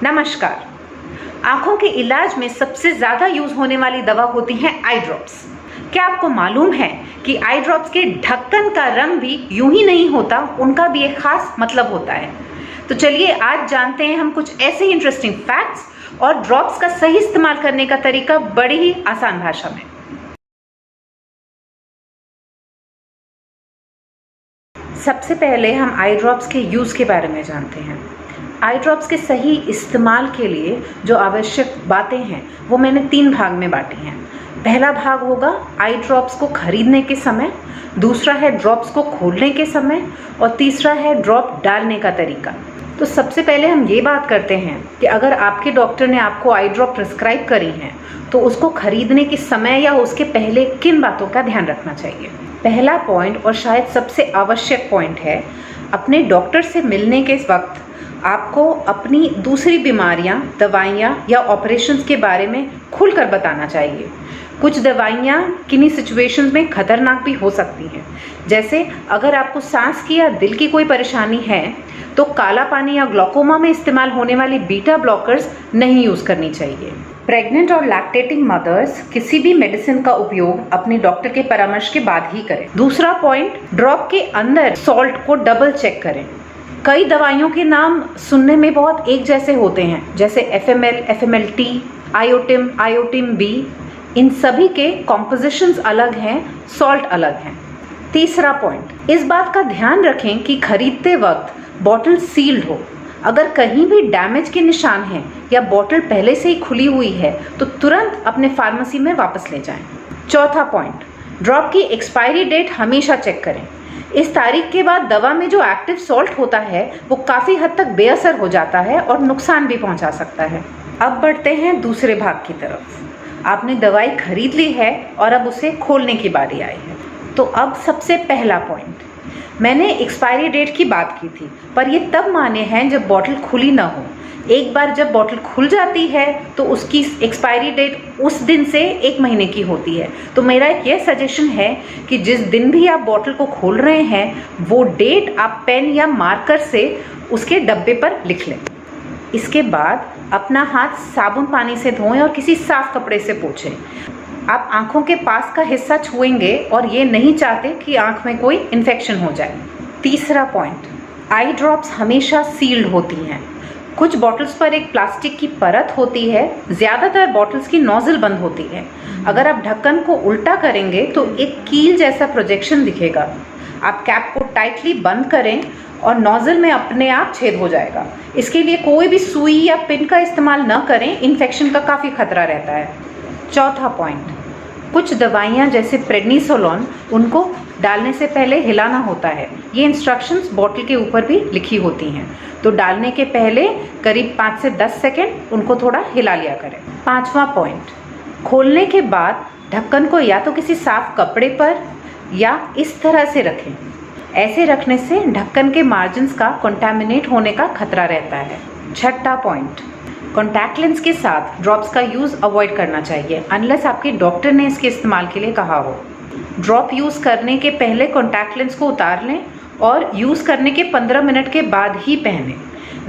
नमस्कार। आंखों के इलाज में सबसे ज़्यादा यूज होने वाली दवा होती है आई ड्रॉप्स। क्या आपको मालूम है कि आई ड्रॉप्स के ढक्कन का रंग भी यूं ही नहीं होता, उनका भी एक खास मतलब होता है। तो चलिए आज जानते हैं हम कुछ ऐसे ही इंटरेस्टिंग फैक्ट्स और ड्रॉप्स का सही इस्तेमाल करने का तरीका बड़ी ही आसान भाषा में। सबसे पहले हम आई ड्रॉप्स के यूज़ के बारे में जानते हैं। आई ड्रॉप्स के सही इस्तेमाल के लिए जो आवश्यक बातें हैं वो मैंने 3 भाग में बांटी हैं। पहला भाग होगा आई ड्रॉप्स को खरीदने के समय, दूसरा है ड्रॉप्स को खोलने के समय और तीसरा है ड्रॉप डालने का तरीका। तो सबसे पहले हम ये बात करते हैं कि अगर आपके डॉक्टर ने आपको आई ड्रॉप प्रिस्क्राइब करी हैं तो उसको खरीदने के समय या उसके पहले किन बातों का ध्यान रखना चाहिए। पहला पॉइंट और शायद सबसे आवश्यक पॉइंट है, अपने डॉक्टर से मिलने के वक्त आपको अपनी दूसरी बीमारियां, दवाइयां या ऑपरेशंस के बारे में खुलकर बताना चाहिए। कुछ दवाइयां किन्हीं सिचुएशंस में खतरनाक भी हो सकती हैं। जैसे अगर आपको सांस की या दिल की कोई परेशानी है तो काला पानी या ग्लूकोमा में इस्तेमाल होने वाली बीटा ब्लॉकर्स नहीं यूज़ करनी चाहिए। प्रेग्नेंट और लैक्टेटिंग मदर्स किसी भी मेडिसिन का उपयोग अपने डॉक्टर के परामर्श के बाद ही करें। दूसरा पॉइंट, ड्रॉप के अंदर सॉल्ट को डबल चेक करें। कई दवाइयों के नाम सुनने में बहुत एक जैसे होते हैं, जैसे FML, FMLT, आयोटिम, आयोटिम B। इन सभी के कॉम्पोजिशंस अलग हैं, सॉल्ट अलग हैं। तीसरा पॉइंट, इस बात का ध्यान रखें कि खरीदते वक्त बॉटल सील्ड हो। अगर कहीं भी डैमेज के निशान हैं या बॉटल पहले से ही खुली हुई है तो तुरंत अपने फार्मेसी में वापस ले जाएं। चौथा पॉइंट, ड्रॉप की एक्सपायरी डेट हमेशा चेक करें। इस तारीख के बाद दवा में जो एक्टिव सॉल्ट होता है वो काफ़ी हद तक बेअसर हो जाता है और नुकसान भी पहुंचा सकता है। अब बढ़ते हैं दूसरे भाग की तरफ। आपने दवाई खरीद ली है और अब उसे खोलने की बारी आई है। तो अब सबसे पहला पॉइंट, मैंने एक्सपायरी डेट की बात की थी, पर ये तब मान्य है जब बॉटल खुली ना हो। एक बार जब बॉटल खुल जाती है तो उसकी एक्सपायरी डेट उस दिन से 1 महीने की होती है। तो मेरा एक ये सजेशन है कि जिस दिन भी आप बॉटल को खोल रहे हैं वो डेट आप पेन या मार्कर से उसके डब्बे पर लिख लें। इसके बाद अपना हाथ साबुन पानी से धोएं और किसी साफ कपड़े से पोंछें। आप आँखों के पास का हिस्सा छुएंगे और ये नहीं चाहते कि आँख में कोई इन्फेक्शन हो जाए। तीसरा पॉइंट, आई ड्रॉप्स हमेशा सील्ड होती हैं। कुछ बॉटल्स पर एक प्लास्टिक की परत होती है, ज़्यादातर बॉटल्स की नोजल बंद होती है। अगर आप ढक्कन को उल्टा करेंगे तो एक कील जैसा प्रोजेक्शन दिखेगा। आप कैप को टाइटली बंद करें और नोजल में अपने आप छेद हो जाएगा। इसके लिए कोई भी सुई या पिन का इस्तेमाल न करें, इन्फेक्शन का काफ़ी खतरा रहता है। चौथा पॉइंट, कुछ दवाइयाँ जैसे प्रेडनिसोलोन, उनको डालने से पहले हिलाना होता है। ये इंस्ट्रक्शंस बॉटल के ऊपर भी लिखी होती हैं। तो डालने के पहले करीब 5 से 10 सेकेंड उनको थोड़ा हिला लिया करें। पांचवा पॉइंट, खोलने के बाद ढक्कन को या तो किसी साफ कपड़े पर या इस तरह से रखें। ऐसे रखने से ढक्कन के मार्जिन्स का कंटामिनेट होने का खतरा रहता है। छठा पॉइंट, कॉन्टैक्ट लेंस के साथ ड्रॉप्स का यूज़ अवॉइड करना चाहिए अनलेस आपके डॉक्टर ने इसके इस्तेमाल के लिए कहा हो। ड्रॉप यूज़ करने के पहले कॉन्टैक्ट लेंस को उतार लें और यूज़ करने के 15 मिनट के बाद ही पहनें।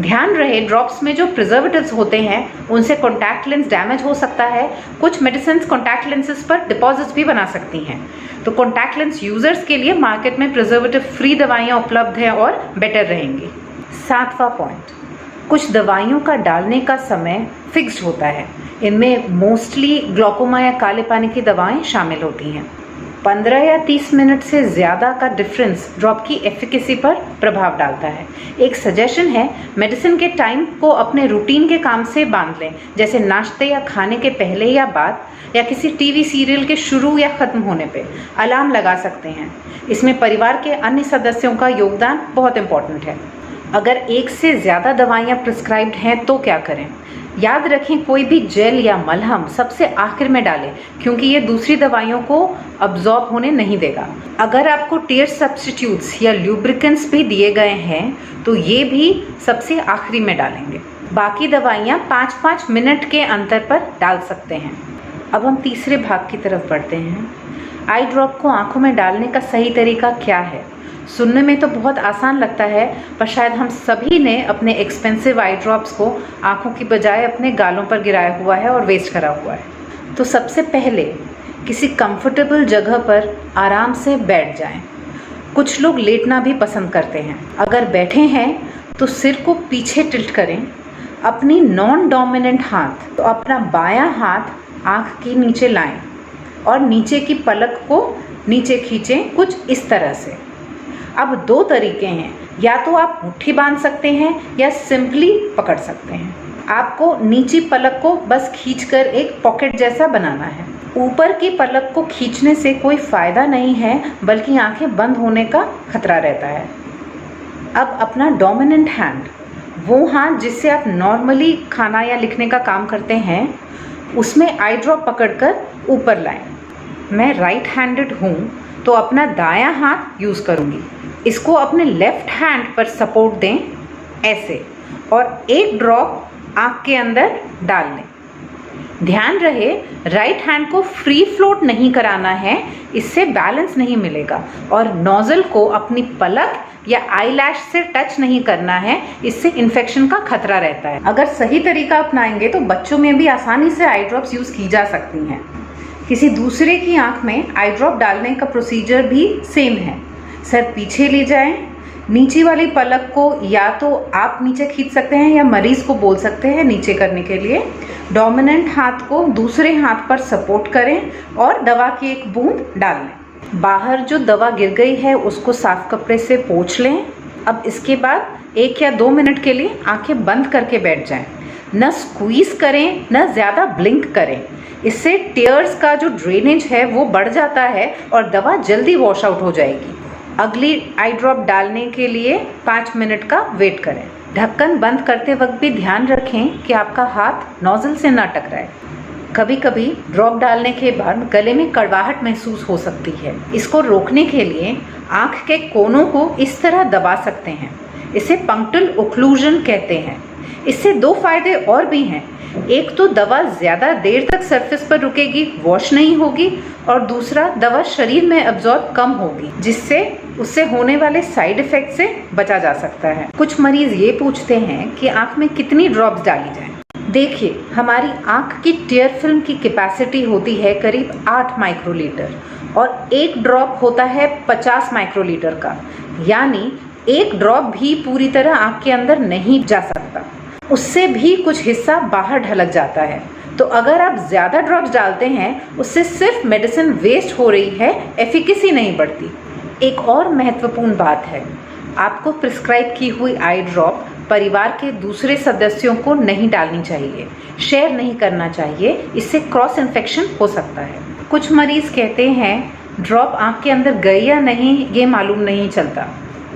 ध्यान रहे, ड्रॉप्स में जो प्रिजर्वेटिव्स होते हैं उनसे कॉन्टैक्ट लेंस डैमेज हो सकता है। कुछ मेडिसिन कॉन्टैक्ट लेंसेज पर डिपॉजिट्स भी बना सकती हैं। तो कॉन्टैक्ट लेंस यूज़र्स के लिए मार्केट में प्रिजर्वेटिव फ्री दवाइयाँ उपलब्ध हैं और बेटर रहेंगी। सातवां पॉइंट, कुछ दवाइयों का डालने का समय फिक्स्ड होता है। इनमें मोस्टली ग्लूकोमा या काले पानी की दवाएं शामिल होती हैं। 15 या 30 मिनट से ज़्यादा का डिफरेंस ड्रॉप की एफिकेसी पर प्रभाव डालता है। एक सजेशन है, मेडिसिन के टाइम को अपने रूटीन के काम से बांध लें, जैसे नाश्ते या खाने के पहले या बाद, या किसी टीवी सीरियल के शुरू या ख़त्म होने पे अलार्म लगा सकते हैं। इसमें परिवार के अन्य सदस्यों का योगदान बहुत इम्पोर्टेंट है। अगर एक से ज़्यादा दवाइयाँ प्रिस्क्राइब्ड हैं तो क्या करें? याद रखें, कोई भी जेल या मलहम सबसे आखिर में डालें क्योंकि ये दूसरी दवाइयों को अब्जॉर्ब होने नहीं देगा। अगर आपको टीयर सब्स्टिट्यूट्स या ल्यूब्रिकेंट्स भी दिए गए हैं तो ये भी सबसे आखिरी में डालेंगे। बाकी दवाइयाँ 5-5 मिनट के अंतर पर डाल सकते हैं। अब हम तीसरे भाग की तरफ बढ़ते हैं। आई ड्रॉप को आँखों में डालने का सही तरीका क्या है? सुनने में तो बहुत आसान लगता है, पर शायद हम सभी ने अपने एक्सपेंसिव आई ड्रॉप्स को आँखों की बजाय अपने गालों पर गिराया हुआ है और वेस्ट करा हुआ है। तो सबसे पहले किसी कंफर्टेबल जगह पर आराम से बैठ जाएं। कुछ लोग लेटना भी पसंद करते हैं। अगर बैठे हैं तो सिर को पीछे टिल्ट करें। अपनी नॉन डोमिनेंट हाथ, तो अपना बायां हाथ आँख के नीचे लाएं और नीचे की पलक को नीचे खींचें कुछ इस तरह से। अब दो तरीके हैं, या तो आप मुट्ठी बांध सकते हैं या सिंपली पकड़ सकते हैं। आपको नीची पलक को बस खींचकर एक पॉकेट जैसा बनाना है। ऊपर की पलक को खींचने से कोई फ़ायदा नहीं है, बल्कि आंखें बंद होने का खतरा रहता है। अब अपना डोमिनेंट हैंड, वो हाथ जिससे आप नॉर्मली खाना या लिखने का काम करते हैं, उसमें आई ड्रॉप पकड़कर ऊपर लाएं। मैं राइट हैंडेड हूँ तो अपना दायां हाथ यूज़ करूँगी। इसको अपने लेफ्ट हैंड पर सपोर्ट दें ऐसे, और एक ड्रॉप आँख के अंदर डाल लें। ध्यान रहे, राइट हैंड को फ्री फ्लोट नहीं कराना है, इससे बैलेंस नहीं मिलेगा। और नोजल को अपनी पलक या आईलैश से टच नहीं करना है, इससे इन्फेक्शन का खतरा रहता है। अगर सही तरीका अपनाएंगे तो बच्चों में भी आसानी से आई ड्रॉप्स यूज़ की जा सकती हैं। किसी दूसरे की आंख में आई ड्रॉप डालने का प्रोसीजर भी सेम है। सर पीछे ले जाएं, नीचे वाली पलक को या तो आप नीचे खींच सकते हैं या मरीज को बोल सकते हैं नीचे करने के लिए। डोमिनेंट हाथ को दूसरे हाथ पर सपोर्ट करें और दवा की एक बूंद डाल लें। बाहर जो दवा गिर गई है उसको साफ कपड़े से पोंछ लें। अब इसके बाद 1 या 2 मिनट के लिए आंखें बंद करके बैठ जाएं। न स्क्वीज करें न ज़्यादा ब्लिंक करें, इससे टीयर्स का जो ड्रेनेज है वो बढ़ जाता है और दवा जल्दी वॉश आउट हो जाएगी। अगली आई ड्रॉप डालने के लिए 5 मिनट का वेट करें। ढक्कन बंद करते वक्त भी ध्यान रखें कि आपका हाथ नोजल से ना टकराए। कभी कभी ड्रॉप डालने के बाद गले में कड़वाहट महसूस हो सकती है। इसको रोकने के लिए आँख के कोनों को इस तरह दबा सकते हैं। इसे पंक्टल ओक्लूजन कहते हैं। इससे 2 फायदे और भी हैं। एक तो दवा ज़्यादा देर तक सरफेस पर रुकेगी, वॉश नहीं होगी, और दूसरा दवा शरीर में एब्जॉर्ब कम होगी, जिससे उससे होने वाले साइड इफ़ेक्ट से बचा जा सकता है। कुछ मरीज़ ये पूछते हैं कि आँख में कितनी ड्रॉप्स डाली जाएं। देखिए, हमारी आँख की टीयर फिल्म की कैपेसिटी होती है करीब 8 माइक्रोलीटर और एक ड्रॉप होता है 50 माइक्रोलीटर का, यानी एक ड्रॉप भी पूरी तरह आँख के अंदर नहीं जा सकता, उससे भी कुछ हिस्सा बाहर ढलक जाता है। तो अगर आप ज़्यादा ड्रॉप्स डालते हैं, उससे सिर्फ मेडिसिन वेस्ट हो रही है, एफिकेसी नहीं बढ़ती। एक और महत्वपूर्ण बात है, आपको प्रिस्क्राइब की हुई आई ड्रॉप परिवार के दूसरे सदस्यों को नहीं डालनी चाहिए, शेयर नहीं करना चाहिए, इससे क्रॉस इन्फेक्शन हो सकता है। कुछ मरीज़ कहते हैं ड्रॉप आँख के अंदर गई या नहीं ये मालूम नहीं चलता।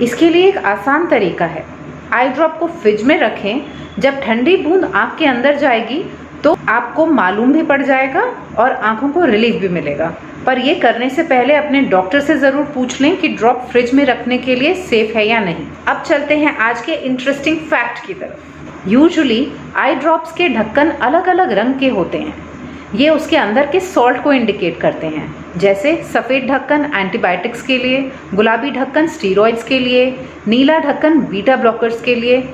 इसके लिए एक आसान तरीका है, आई ड्रॉप को फ्रिज में रखें। जब ठंडी बूंद आँख के अंदर जाएगी तो आपको मालूम भी पड़ जाएगा और आँखों को रिलीफ भी मिलेगा। पर ये करने से पहले अपने डॉक्टर से ज़रूर पूछ लें कि ड्रॉप फ्रिज में रखने के लिए सेफ़ है या नहीं। अब चलते हैं आज के इंटरेस्टिंग फैक्ट की तरफ। यूजुअली आई ड्रॉप्स के ढक्कन अलग अलग रंग के होते हैं। ये उसके अंदर के सॉल्ट को इंडिकेट करते हैं, जैसे सफ़ेद ढक्कन एंटीबायोटिक्स के लिए, गुलाबी ढक्कन स्टीरॉइड्स के लिए, नीला ढक्कन बीटा ब्लॉकर्स के लिए।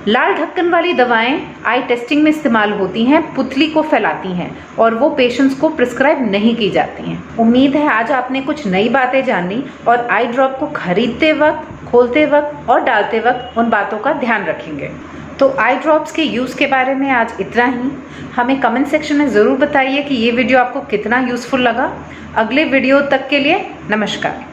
लाल ढक्कन वाली दवाएं आई टेस्टिंग में इस्तेमाल होती हैं, पुतली को फैलाती हैं और वो पेशेंट्स को प्रिस्क्राइब नहीं की जाती हैं। उम्मीद है आज आपने कुछ नई बातें जानी और आई ड्रॉप को खरीदते वक्त, खोलते वक्त और डालते वक्त उन बातों का ध्यान रखेंगे। तो आई ड्रॉप्स के यूज़ के बारे में आज इतना ही। हमें कमेंट सेक्शन में ज़रूर बताइए कि ये वीडियो आपको कितना यूज़फुल लगा। अगले वीडियो तक के लिए नमस्कार।